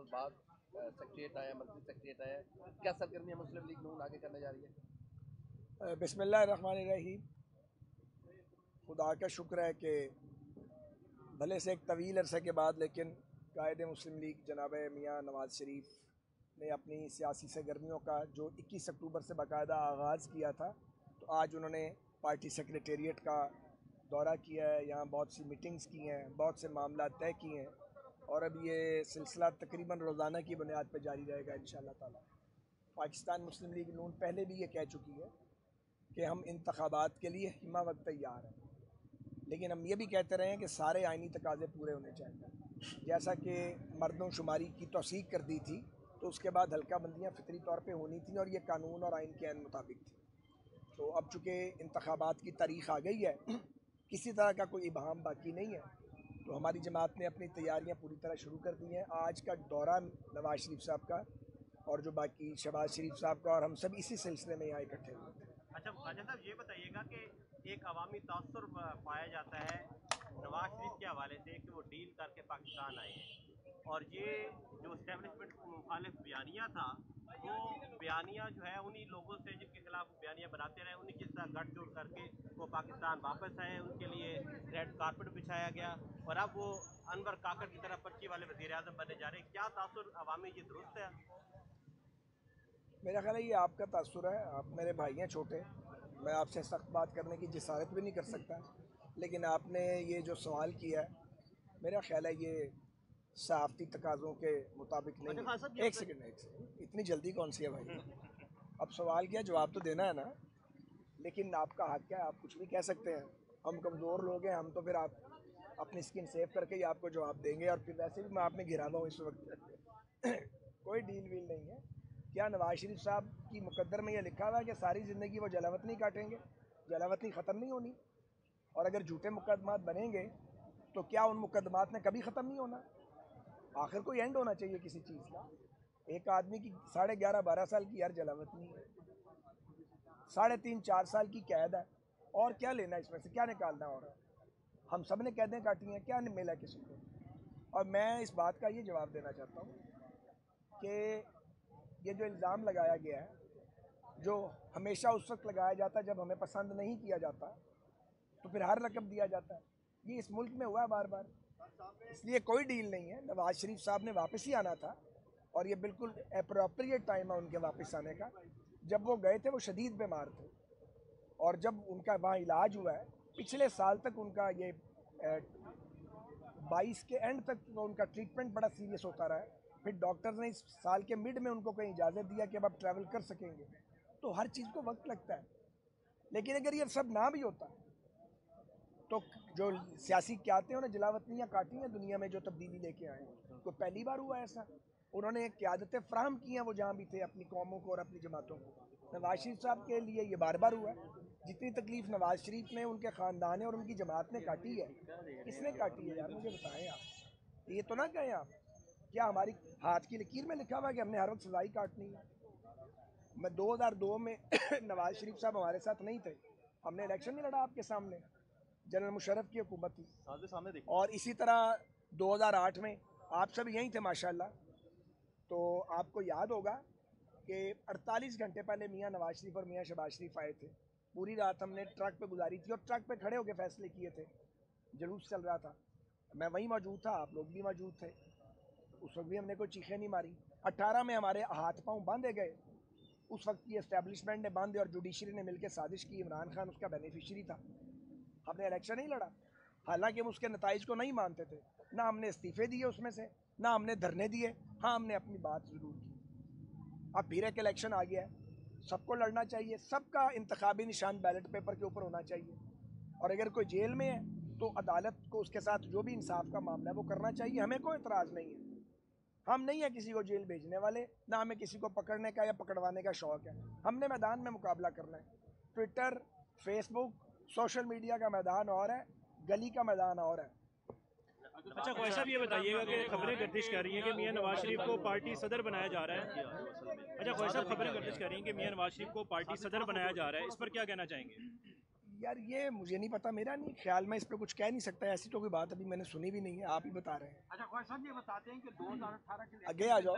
बाद सेक्रेटरीट आया, मंत्री सेक्रेटरीट आया, क्या सरगर्मियाँ मुस्लिम लीग नून आगे करने जा रही है? बिस्मिल्लाहिर्रहमानिर्रहीम। खुदा का शुक्र है कि भले से एक तवील अरसे के बाद लेकिन कायद मुस्लिम लीग जनाब मियाँ नवाज़ शरीफ ने अपनी सियासी सरगर्मियों का जो 21 अक्टूबर से बाकायदा आगाज़ किया था, तो आज उन्होंने पार्टी सेक्रेटेरिएट का दौरा किया है, यहाँ बहुत सी मीटिंग्स की हैं, बहुत से मामला तय किए हैं और अब ये सिलसिला तकरीबन रोज़ाना की बुनियाद पर जारी रहेगा इंशाअल्लाह ताला। पाकिस्तान मुस्लिम लीग नून पहले भी ये कह चुकी है कि हम इंतखाबात के लिए हिमा वक्त तैयार हैं, लेकिन हम ये भी कहते रहे हैं कि सारे आइनी तकाज़े पूरे होने चाहिए। जैसा कि मर्दमशुमारी की तौसीक कर दी थी तो उसके बाद हल्का बंदियाँ फितरी तौर पे होनी थी और ये कानून और आइन के मुताबिक थी। तो अब चूँकि इंतखाबात की तारीख़ आ गई है, किसी तरह का कोई इबाहम बाकी नहीं है, तो हमारी जमात ने अपनी तैयारियाँ पूरी तरह शुरू कर दी हैं। आज का दौरा नवाज़ शरीफ साहब का और जो बाकी शहबाज शरीफ साहब का, और हम सब इसी सिलसिले में यहाँ इकट्ठे हुए थे। अच्छा ख्वाजा साहब, ये बताइएगा कि एक अवामी तासुर पाया जाता है नवाज शरीफ के हवाले से कि वो डील करके पाकिस्तान आए हैं, और ये जो इस्टेब्लिशमेंट को मुखालिफ बयानिया था, वो बयानिया जो है उन्हीं लोगों से जिनके खिलाफ बयानिया बनाते रहे, उन्हीं के साथ गठजोड़ करके वो पाकिस्तान वापस आए, उनके लिए रेड कारपेट बिछाया गया और अब वो अनवर काकड़ की तरह पर्ची वाले वज़ीर आज़म बनने जा रहे हैं। क्या तासुर अवामी ये दुरुस्त है? मेरा ख्याल है ये आपका तासुर है, आप मेरे भाई हैं छोटे, मैं आपसे सख्त बात करने की जिसारत भी नहीं कर सकता, लेकिन आपने ये जो सवाल किया है मेरा ख्याल है ये सहाफ़ती तकाज़ों के मुताबिक नहीं है। एक सेकंड, इतनी जल्दी कौन सी है भाई? अब सवाल किया, जवाब तो देना है ना, लेकिन आपका हक क्या है, आप कुछ भी कह सकते हैं। हम कमज़ोर लोग हैं, हम तो फिर आप अपनी स्किन सेव करके ही आपको जवाब देंगे, और फिर वैसे भी मैं आप में घिरा हुआ हूँ इस वक्त। कोई डील वील नहीं है। क्या नवाज शरीफ साहब की मुकद्दर में यह लिखा हुआ है कि सारी ज़िंदगी वो जलावतनी काटेंगे? जलावतनी ख़त्म नहीं होनी, और अगर झूठे मुकदमात बनेंगे तो क्या उन मुकदमात ने कभी ख़त्म नहीं होना? आखिर कोई एंड होना चाहिए किसी चीज़ का। एक आदमी की 11.5-12 साल की यार जलावतनी है, 3.5-4 साल की कैद है, और क्या लेना इसमें से, क्या निकालना? और हम सब ने कैदें काटी हैं, क्या मिला किसी को? और मैं इस बात का ये जवाब देना चाहता हूँ कि ये जो इल्ज़ाम लगाया गया है, जो हमेशा उस वक्त लगाया जाता है जब हमें पसंद नहीं किया जाता, तो फिर हर रकम दिया जाता है। ये इस मुल्क में हुआ है बार बार, इसलिए कोई डील नहीं है। नवाज शरीफ साहब ने वापस ही आना था और ये बिल्कुल अप्रोप्रिएट टाइम है उनके वापस आने का। जब वो गए थे वो शदीद बीमार थे, और जब उनका वहाँ इलाज हुआ है, पिछले साल तक उनका ये 22 के एंड तक उनका ट्रीटमेंट बड़ा सीरियस होता रहा है। फिर डॉक्टर्स ने इस साल के मिड में उनको कहीं इजाज़त दिया कि अब आप ट्रैवल कर सकेंगे। तो हर चीज़ को वक्त लगता है, लेकिन अगर ये सब ना भी होता तो जो सियासी क्यादतें हैं उन्हें जलावतनियाँ काटी हैं दुनिया में, जो तब्दीली लेके आए हैं। तो पहली बार हुआ ऐसा, उन्होंने क्यादतें फ्राहम की हैं वो जहाँ भी थे अपनी कौमों को और अपनी जमातों को। नवाज शरीफ साहब के लिए ये बार बार हुआ है। जितनी तकलीफ नवाज शरीफ ने, उनके ख़ानदान और उनकी जमात ने काटी है, किसने काटी है यार? मुझे बताएं आप। ये तो ना कहें आप, क्या हमारी हाथ की लकीर में लिखा हुआ है कि हमने हर वक्त सजाई काटनी है? मैं 2002 में नवाज शरीफ साहब हमारे साथ नहीं थे, हमने इलेक्शन नहीं लड़ा आपके सामने, जनरल मुशर्रफ की हुकूमत थी। और इसी तरह 2008 में आप सब यहीं थे माशाल्लाह। तो आपको याद होगा कि 48 घंटे पहले मियाँ नवाज शरीफ और मियाँ शहबाज शरीफ आए थे। पूरी रात हमने ट्रक पे गुजारी थी और ट्रक पे खड़े होकर फैसले किए थे। जुलूस चल रहा था, मैं वहीं मौजूद था, आप लोग भी मौजूद थे। उस वक्त भी हमने कोई चीखें नहीं मारी। 18 में हमारे हाथ पाँव बांधे गए, उस वक्त की एस्टेब्लिशमेंट ने बांधे और जुडिशरी ने मिलकर साजिश की। इमरान खान उसका बेनिफिशरी था। हमने इलेक्शन नहीं लड़ा, हालांकि हम उसके नताइज को नहीं मानते थे। ना हमने इस्तीफे दिए उसमें से, ना हमने धरने दिए। हाँ, हमने अपनी बात ज़रूर की। अब फिर एक इलेक्शन आ गया है, सबको लड़ना चाहिए, सबका इंतखाबी निशान बैलेट पेपर के ऊपर होना चाहिए। और अगर कोई जेल में है तो अदालत को उसके साथ जो भी इंसाफ का मामला है वो करना चाहिए। हमें कोई एतराज़ नहीं है, हम नहीं है किसी को जेल भेजने वाले, ना हमें किसी को पकड़ने का या पकड़वाने का शौक़ है। हमने मैदान में मुकाबला करना है। ट्विटर, फेसबुक, सोशल मीडिया का मैदान और है, गली का मैदान और है। अच्छा ख्वाजा साहब, ये बताइएगा कि खबरें गर्दिश कर रही हैं कि मियां नवाज शरीफ को पार्टी सदर बनाया जा रहा है। अच्छा ख्वाजा साहब, खबरें गर्दिश कर रही हैं कि मियां नवाज शरीफ को पार्टी सदर बनाया जा रहा है, इस पर क्या कहना चाहेंगे? यार ये मुझे नहीं पता, मेरा नहीं ख्याल, मैं इस पर कुछ कह नहीं सकता, ऐसी तो कोई बात अभी मैंने सुनी भी नहीं है, आप ही बता रहे हैं। अच्छा ख्वाजा साहब ये बताते हैं कि 2018 के आगे आ जाओ,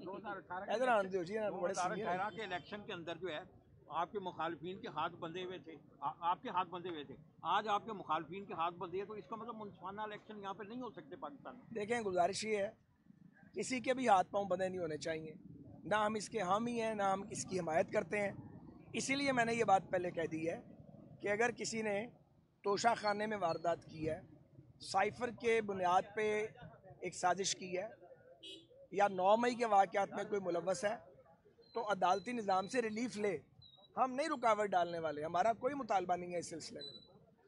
2018 इधर आने दो जी, बड़े सीनियर हैं। 2018 के इलेक्शन के अंदर जो है आपके मुखालफिन के हाथ बंधे हुए थे, आपके हाथ बंधे हुए थे, आज आपके मुखालफिन के हाथ बंधे हैं, तो इसका मतलब मुनसिफाना इलेक्शन यहाँ पे नहीं हो सकते पाकिस्तान में। देखें, गुजारिश ये है, किसी के भी हाथ पांव बंधे नहीं होने चाहिए, ना हम इसके हामी हैं ना हम इसकी हिमायत करते हैं। इसीलिए मैंने ये बात पहले कह दी है कि अगर किसी ने तोशा खाने में वारदात की है, साइफर के बुनियाद पे एक साजिश की है, या 9 मई के वाक़यात में कोई मुलव्वस है, तो अदालती निज़ाम से रिलीफ ले। हम नहीं रुकावट डालने वाले, हमारा कोई मुतालबा नहीं है इस सिलसिले में।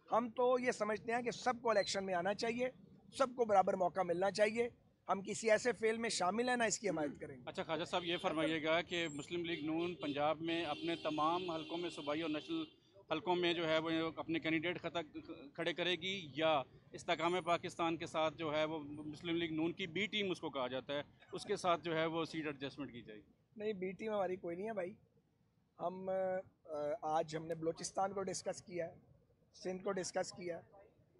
हम तो ये समझते हैं कि सबको इलेक्शन में आना चाहिए, सबको बराबर मौका मिलना चाहिए। हम किसी ऐसे फेल में शामिल हैं ना इसकी हिमायत करेंगे। अच्छा ख्वाजा साहब ये फरमाइएगा कि मुस्लिम लीग नून पंजाब में अपने तमाम हलकों में सूबाई और नेशनल हलकों में जो है वो अपने कैंडिडेट खड़े करेगी, या इस्तेकाम पाकिस्तान के साथ जो है वो मुस्लिम लीग नून की बी टीम उसको कहा जाता है, उसके साथ जो है वो सीट एडजस्टमेंट की जाएगी? नहीं, बी टीम हमारी कोई नहीं है भाई। हम आज हमने बलूचिस्तान को डिस्कस किया है, सिंध को डिस्कस किया,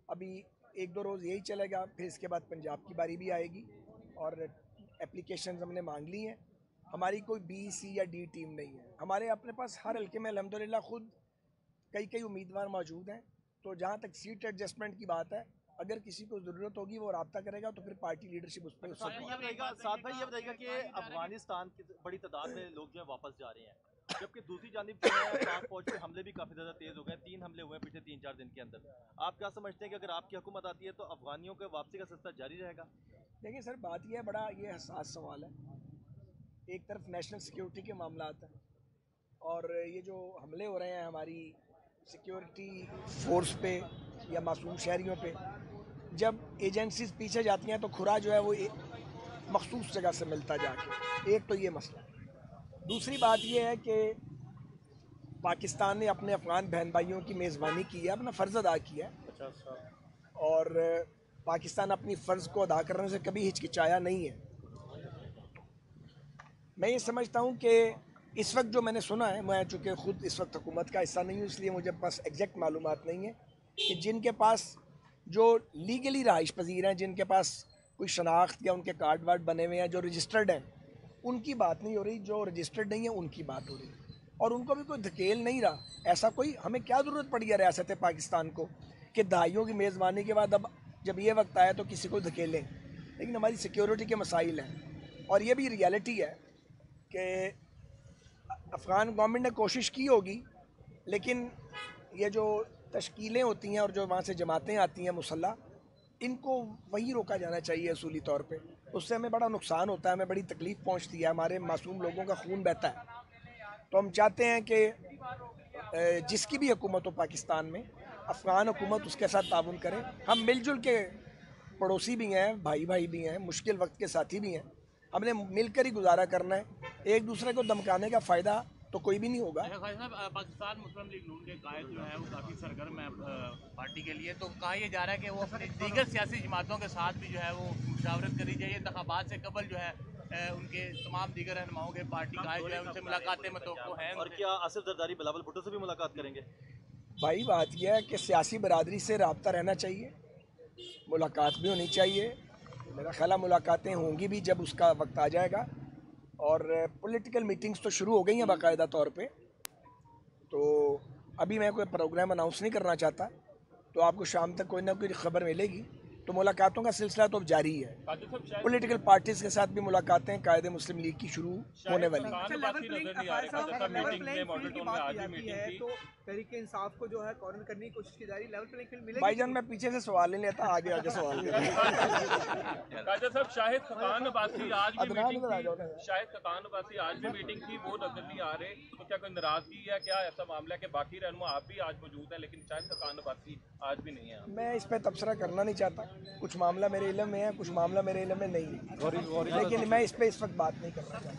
अभी 1-2 रोज़ यही चलेगा, फिर इसके बाद पंजाब की बारी भी आएगी और एप्लीकेशंस हमने मांग ली हैं। हमारी कोई बी, सी या डी टीम नहीं है। हमारे अपने पास हर हल्के में अल्हम्दुलिल्लाह खुद कई उम्मीदवार मौजूद हैं। तो जहाँ तक सीट एडजस्टमेंट की बात है, अगर किसी को ज़रूरत होगी वो रब्ता करेगा, तो फिर पार्टी लीडरशिप उस पर साथ भाई ये बताइएगा कि अफगानिस्तान की बड़ी तादाद में लोग जो है वापस जा रहे हैं, जबकि दूसरी जानिब जो है पाक फौज के हमले भी काफ़ी ज़्यादा तेज़ हो गए, 3 हमले हुए पिछले 3-4 दिन के अंदर। आप क्या समझते हैं कि अगर आपकी हुकूमत आती है तो अफगानियों के वापसी का सिलसिला जारी रहेगा? देखिए सर, बात यह है, बड़ा ये हसास सवाल है। एक तरफ नेशनल सिक्योरिटी के मामला आता है, और ये जो हमले हो रहे हैं हमारी सिक्योरिटी फोर्स पे या मासूम शहरियों पे, जब एजेंसीज पीछे जाती हैं तो खुरा जो है वो मखसूस जगह से मिलता जाके। एक तो ये मसला है। दूसरी बात ये है कि पाकिस्तान ने अपने अफगान बहन भाइयों की मेज़बानी की है, अपना फ़र्ज़ अदा किया है, और पाकिस्तान अपनी फ़र्ज़ को अदा करने से कभी हिचकिचाया नहीं है। मैं ये समझता हूँ कि इस वक्त जो मैंने सुना है, मैं चूँकि ख़ुद इस वक्त हुकूमत का हिस्सा नहीं हूँ, इसलिए मुझे पास एग्जैक्ट मालूमात नहीं है कि जिनके पास जो लीगली रहाइश पजीर हैं, जिनके पास कोई शनाख्त या उनके कार्ड वार्ड बने हुए हैं, जो रजिस्टर्ड हैं, उनकी बात नहीं हो रही, जो रजिस्टर्ड नहीं है उनकी बात हो रही, और उनको भी कोई धकेल नहीं रहा। ऐसा कोई, हमें क्या ज़रूरत पड़ी है रियासत पाकिस्तान को कि दहाइयों की मेज़बानी के बाद अब जब ये वक्त आया तो किसी को धकेलें। लेकिन हमारी सिक्योरिटी के मसाइल हैं, और ये भी रियलिटी है कि अफ़गान गवर्नमेंट ने कोशिश की होगी, लेकिन ये जो तश्कीलें होती हैं और जो वहाँ से जमातें आती हैं मुसल्ला, इनको वही रोका जाना चाहिए असूली तौर पे। उससे हमें बड़ा नुकसान होता है, हमें बड़ी तकलीफ़ पहुँचती है, हमारे मासूम लोगों का खून बहता है। तो हम चाहते हैं कि जिसकी भी हुकूमत हो पाकिस्तान में, अफ़गान हुकूमत उसके साथ ताउन करे। हम मिलजुल के पड़ोसी भी हैं, भाई भाई भी हैं, मुश्किल वक्त के साथी भी हैं। हमने मिलकर ही गुजारा करना है, एक दूसरे को धमकाने का फ़ायदा तो कोई भी नहीं होगा। पाकिस्तान मुस्लिम लीग नून के कायद जो है वो काफ़ी सरगर्म है पार्टी के लिए, तो कहा यह जा रहा है कि वो अपनी दीगर सियासी जमातों के साथ भी जो है वो मुशावरत करी जाए, इंतखाबात से कबल जो है उनके तमाम दीगर रहनुमाओं के पार्टी कायद जो है उनसे मुलाकातें मतवक्को हैं। और क्या आसिफ जरदारी बिलावल भुट्टो से भी मुलाकात करेंगे? भाई बात यह है कि सियासी बरादरी से रब्ता रहना चाहिए, मुलाकात भी होनी चाहिए। मेरा ख्याल है मुलाकातें होंगी भी जब उसका वक्त आ जाएगा, और पॉलिटिकल मीटिंग्स तो शुरू हो गई हैं बाकायदा तौर पे। तो अभी मैं कोई प्रोग्राम अनाउंस नहीं करना चाहता, तो आपको शाम तक कोई ना कोई खबर मिलेगी। तो मुलाकातों का सिलसिला तो अब जारी है, पॉलिटिकल पार्टीज के साथ भी मुलाकातें कायदे मुस्लिम लीग की शुरू होने वाली तहरीके इंसाफ को जो है कॉर्नर करने की कोशिश की जा रही है, लेवल प्लेइंग फील्ड मिलेगी? भाईजान मैं पीछे से सवाल नहीं लेता, आगे आगे सवाल राजा साहब, शाहिद खकान अब्बासी आज भी मीटिंग थी, वो नजर नहीं आ रहे, तो क्या कोई नाराजगी है, क्या ऐसा मामला है कि बाकी रहनुमा आप भी आज मौजूद है लेकिन शाहिद खकान अब्बासी आज भी नहीं है? मैं इस पर तबसरा करना नहीं चाहता, कुछ मामला मेरे इल्म में है, कुछ मामला मेरे इल्म में नहीं है, लेकिन मैं इस पर इस वक्त बात नहीं करना चाहता।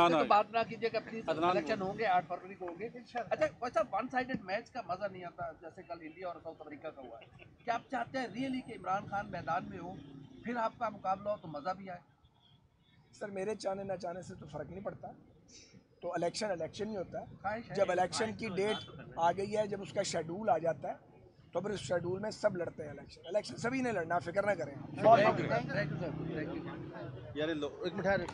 तो बात ना कीजिएगा प्लीज, इलेक्शन होंगे 8 फरवरी को होंगे। अच्छा वैसा वन साइडेड मैच का मजा नहीं आता जैसे कल इंडिया और साउथ अफ्रीका का हुआ। क्या आप चाहते हैं रियली कि इमरान खान मैदान में हो, फिर आपका मुकाबला हो तो मजा भी आए? सर मेरे चाहने ना चाहने से तो फ़र्क नहीं पड़ता, तो इलेक्शन इलेक्शन ही होता है। जब इलेक्शन की डेट आ गई है, जब उसका शेड्यूल आ जाता है, तो फिर उस शेड्यूल में सब लड़ते हैं इलेक्शन। इलेक्शन सभी ने लड़ना, फिक्र ना करें। यार एक मिनट